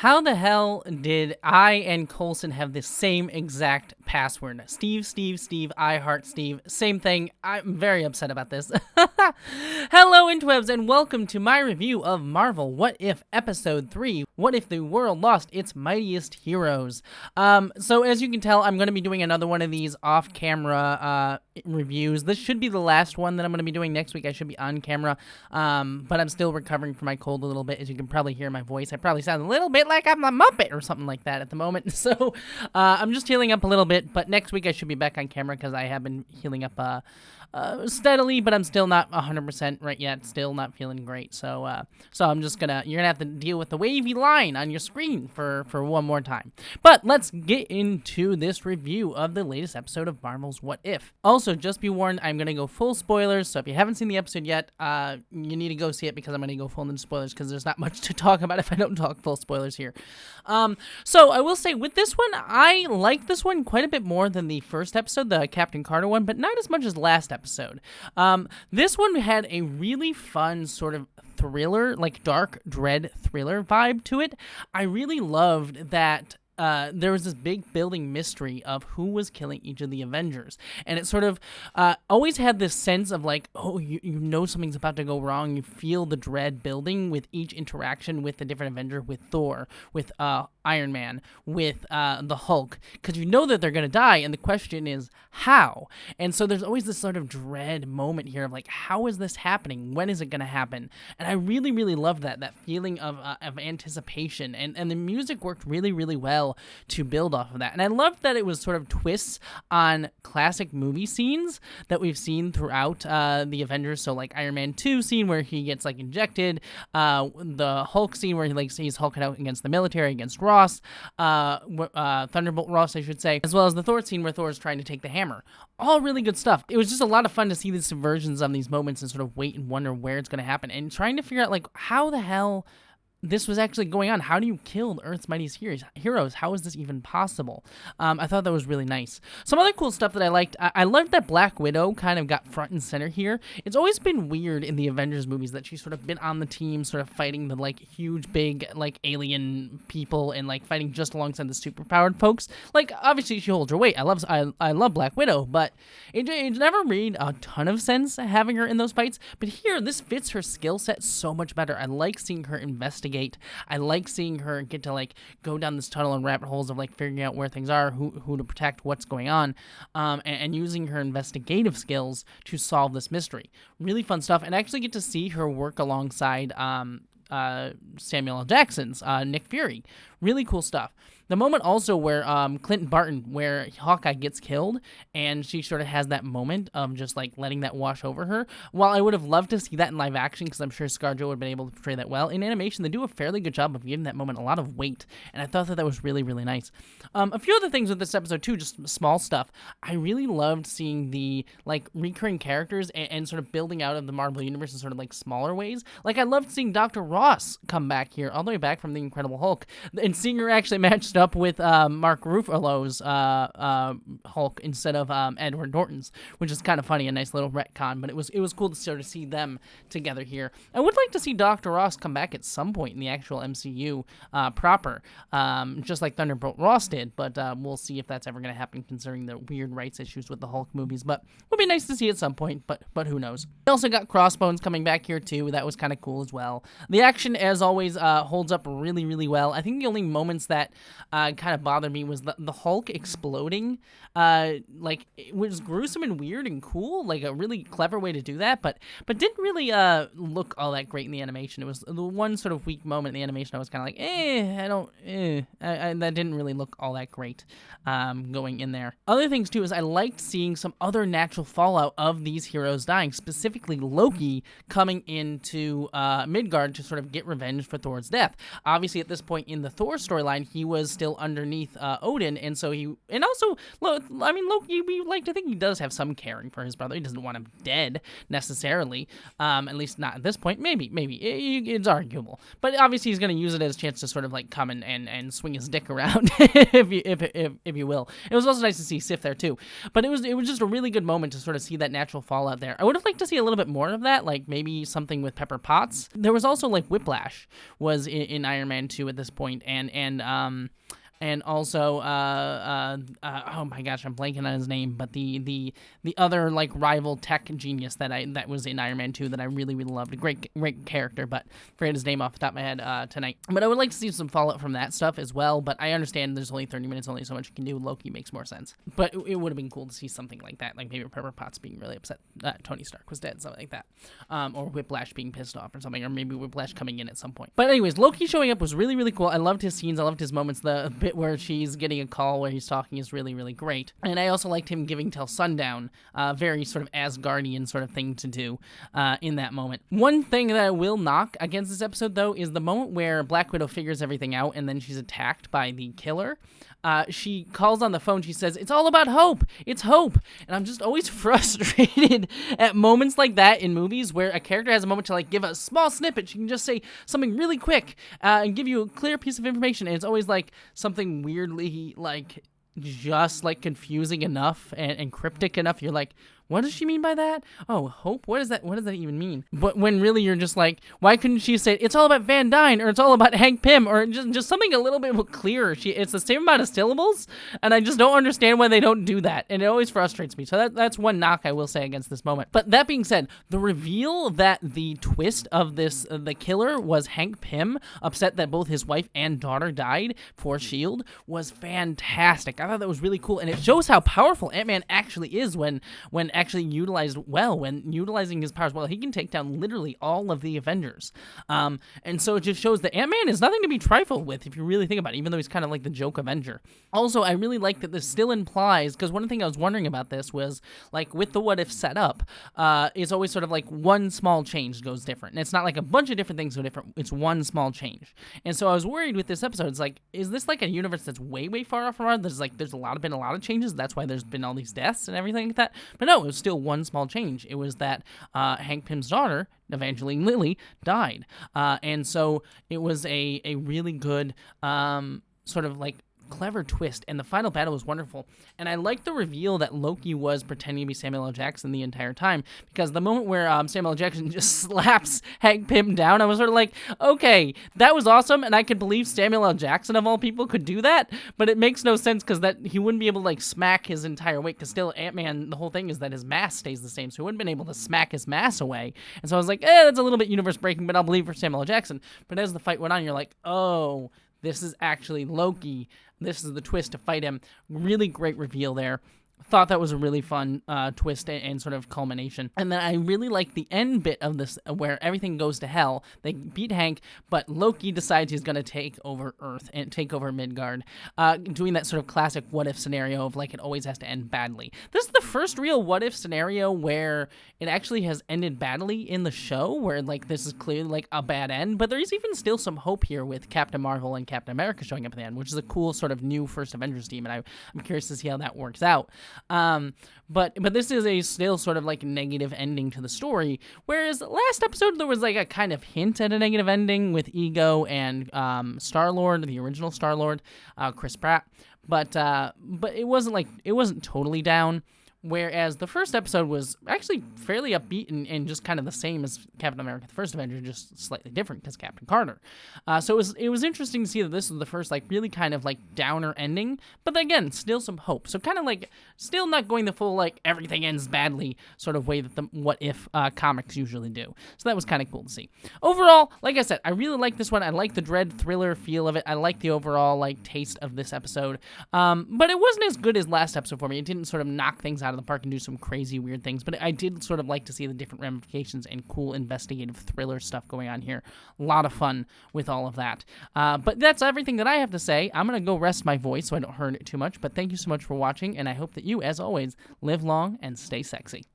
How the hell did I and Colson have the same exact password? Steve, I heart Steve. Same thing. I'm very upset about this. Hello, interwebs, and welcome to my review of Marvel What If Episode 3, What If the World Lost Its Mightiest Heroes? So as you can tell, I'm going to be doing another one of these off-camera reviews. This should be the last one that I'm going to be doing next week. I should be on camera, but I'm still recovering from my cold a little bit. As you can probably hear my voice, I probably sound a little bit like I'm a Muppet or something like that at the moment. So I'm just healing up a little bit, but next week I should be back on camera because I have been healing up steadily, but I'm still not 100% right yet. Still not feeling great. So I'm just you're gonna have to deal with the wavy line on your screen for one more time. But let's get into this review of the latest episode of Marvel's What If. Also, just be warned, I'm gonna go full spoilers. So if you haven't seen the episode yet, you need to go see it because I'm gonna go full into spoilers because there's not much to talk about if I don't talk full spoilers here. So I will say with this one, I like this one quite a bit more than the first episode, the Captain Carter one, but not as much as last episode. This one had a really fun sort of thriller, like dark dread thriller vibe to it. I really loved that there was this big building mystery of who was killing each of the Avengers. And it sort of always had this sense of like, oh, you know something's about to go wrong. You feel the dread building with each interaction with the different Avenger, with Thor, with Iron Man, with the Hulk, because you know that they're going to die. And the question is, how? And so there's always this sort of dread moment here of like, how is this happening? When is it going to happen? And I really, really loved that feeling of anticipation. And the music worked really, really well to build off of that. And I loved that it was sort of twists on classic movie scenes that we've seen throughout the Avengers. So like Iron Man 2 scene where he gets like injected, the Hulk scene where he's hulking out against the military, against Ross, Thunderbolt Ross, I should say, as well as the Thor scene where Thor's trying to take the hammer. All really good stuff. It was just a lot of fun to see the subversions of these moments and sort of wait and wonder where it's going to happen and trying to figure out like how the hell this was actually going on. How do you kill Earth's mightiest heroes? How is this even possible? I thought that was really nice. Some other cool stuff that I liked. I loved that Black Widow kind of got front and center here. It's always been weird in the Avengers movies that she's sort of been on the team, sort of fighting the like huge, big, like alien people and like fighting just alongside the superpowered folks. Like obviously she holds her weight. I love Black Widow, but it never made a ton of sense having her in those fights. But here, this fits her skill set so much better. I like seeing her investigate. I like seeing her get to like go down this tunnel and rabbit holes of like figuring out where things are, who to protect, what's going on, and using her investigative skills to solve this mystery. Really fun stuff, and I actually get to see her work alongside Samuel L. Jackson's Nick Fury. Really cool stuff. The moment also where Clinton Barton, where Hawkeye gets killed, and she sort of has that moment of just like letting that wash over her. While I would have loved to see that in live action, because I'm sure ScarJo would have been able to portray that well, in animation they do a fairly good job of giving that moment a lot of weight, and I thought that was really, really nice. A few other things with this episode too, just small stuff. I really loved seeing the like recurring characters and sort of building out of the Marvel Universe in sort of like smaller ways. Like I loved seeing Dr. Ross come back here, all the way back from the Incredible Hulk, and seeing her actually matched up with Mark Ruffalo's Hulk instead of Edward Norton's, which is kind of funny, a nice little retcon, but it was cool to sort of see them together here. I would like to see Dr. Ross come back at some point in the actual MCU proper, just like Thunderbolt Ross did, but we'll see if that's ever going to happen considering the weird rights issues with the Hulk movies, but it would be nice to see at some point, but who knows. We also got Crossbones coming back here too. That was kind of cool as well. The action, as always, holds up really, really well. I think the only moments that kind of bothered me was the Hulk exploding. Like it was gruesome and weird and cool, like a really clever way to do that, but didn't really look all that great in the animation. It was the one sort of weak moment in the animation. I was kind of like, that didn't really look all that great going in there. Other things too is I liked seeing some other natural fallout of these heroes dying, specifically Loki coming into Midgard to sort of get revenge for Thor's death. Obviously at this point in the Thor storyline, he was still underneath Odin, and so Loki, we like to think he does have some caring for his brother. He doesn't want him dead necessarily, at least not at this point. Maybe it's arguable, but obviously he's going to use it as a chance to sort of like come and swing his dick around, if you will. It was also nice to see Sif there too, but it was just a really good moment to sort of see that natural fallout there. I would have liked to see a little bit more of that, like maybe something with Pepper Potts. There was also like Whiplash was in Iron Man 2 at this point, and also oh my gosh, I'm blanking on his name, but the other like rival tech genius that was in Iron Man 2 that I really loved. A great character, but forget his name off the top of my head tonight. But I would like to see some fallout from that stuff as well, but I understand there's only 30 minutes, only so much you can do. Loki makes more sense. But it would have been cool to see something like that, like maybe Pepper Potts being really upset that Tony Stark was dead, something like that. Or Whiplash being pissed off or something, or maybe Whiplash coming in at some point. But anyways, Loki showing up was really cool. I loved his scenes, I loved his moments. The bit where she's getting a call where he's talking is really great. And I also liked him giving till sundown, very sort of Asgardian sort of thing to do in that moment. One thing that I will knock against this episode, though, is the moment where Black Widow figures everything out and then she's attacked by the killer. She calls on the phone, she says, "It's all about hope, it's hope." And I'm just always frustrated at moments like that in movies where a character has a moment to like give a small snippet. She can just say something really quick and give you a clear piece of information, and it's always like something weirdly like just like confusing enough and cryptic enough. You're like, what does she mean by that? Oh, hope? What does that even mean? But when really you're just like, why couldn't she say, it's all about Van Dyne, or it's all about Hank Pym, or just something a little bit clearer? It's the same amount of syllables, and I just don't understand why they don't do that, and it always frustrates me. So that's one knock I will say against this moment. But that being said, the reveal that the twist of this, the killer was Hank Pym, upset that both his wife and daughter died for S.H.I.E.L.D., was fantastic. I thought that was really cool, and it shows how powerful Ant-Man actually is when actually utilized well, when utilizing his powers well. He can take down literally all of the Avengers. And so it just shows that Ant-Man is nothing to be trifled with if you really think about it, even though he's kind of like the joke Avenger. Also, I really like that this still implies, because one thing I was wondering about this was, like, with the what if setup, it's always sort of like one small change goes different. And it's not like a bunch of different things go different, it's one small change. And so I was worried with this episode, it's like, is this like a universe that's way far off from ours? There's been a lot of changes, that's why there's been all these deaths and everything like that. But no, it was still one small change. It was that Hank Pym's daughter, Evangeline Lilly, died. And so it was a really good sort of like clever twist, and the final battle was wonderful. And I liked the reveal that Loki was pretending to be Samuel L. Jackson the entire time, because the moment where Samuel L. Jackson just slaps Hank Pym down, I was sort of like, okay, that was awesome, and I could believe Samuel L. Jackson of all people could do that, but it makes no sense because that he wouldn't be able to like smack his entire weight, because still Ant-Man, the whole thing is that his mass stays the same, so he wouldn't have been able to smack his mass away. And so I was like, that's a little bit universe breaking, but I'll believe for Samuel L. Jackson. But as the fight went on, you're like, oh, this is actually Loki. This is the twist to fight him. Really great reveal there. Thought that was a really fun twist and sort of culmination. And then I really like the end bit of this where everything goes to hell. They beat Hank, but Loki decides he's going to take over Earth and take over Midgard, doing that sort of classic what-if scenario of like it always has to end badly. This is the first real what-if scenario where it actually has ended badly in the show, where like this is clearly like a bad end, but there's even still some hope here with Captain Marvel and Captain America showing up at the end, which is a cool sort of new first Avengers team, and I'm curious to see how that works out. But this is a still sort of like negative ending to the story, whereas last episode there was like a kind of hint at a negative ending with Ego and Star-Lord, the original Star-Lord, Chris Pratt, but it wasn't totally down. Whereas the first episode was actually fairly upbeat and just kind of the same as Captain America: The First Avenger, just slightly different because Captain Carter. So it was interesting to see that this was the first like really kind of like downer ending, but then again, still some hope. So kind of like still not going the full like everything ends badly sort of way that the What If comics usually do. So that was kind of cool to see. Overall, like I said, I really like this one. I like the dread thriller feel of it. I like the overall like taste of this episode. But it wasn't as good as last episode for me. It didn't sort of knock things out of the park and do some crazy weird things, but I did sort of like to see the different ramifications and cool investigative thriller stuff going on here. A lot of fun with all of that. But that's everything that I have to say. I'm going to go rest my voice so I don't hurt it too much, but thank you so much for watching, and I hope that you, as always, live long and stay sexy.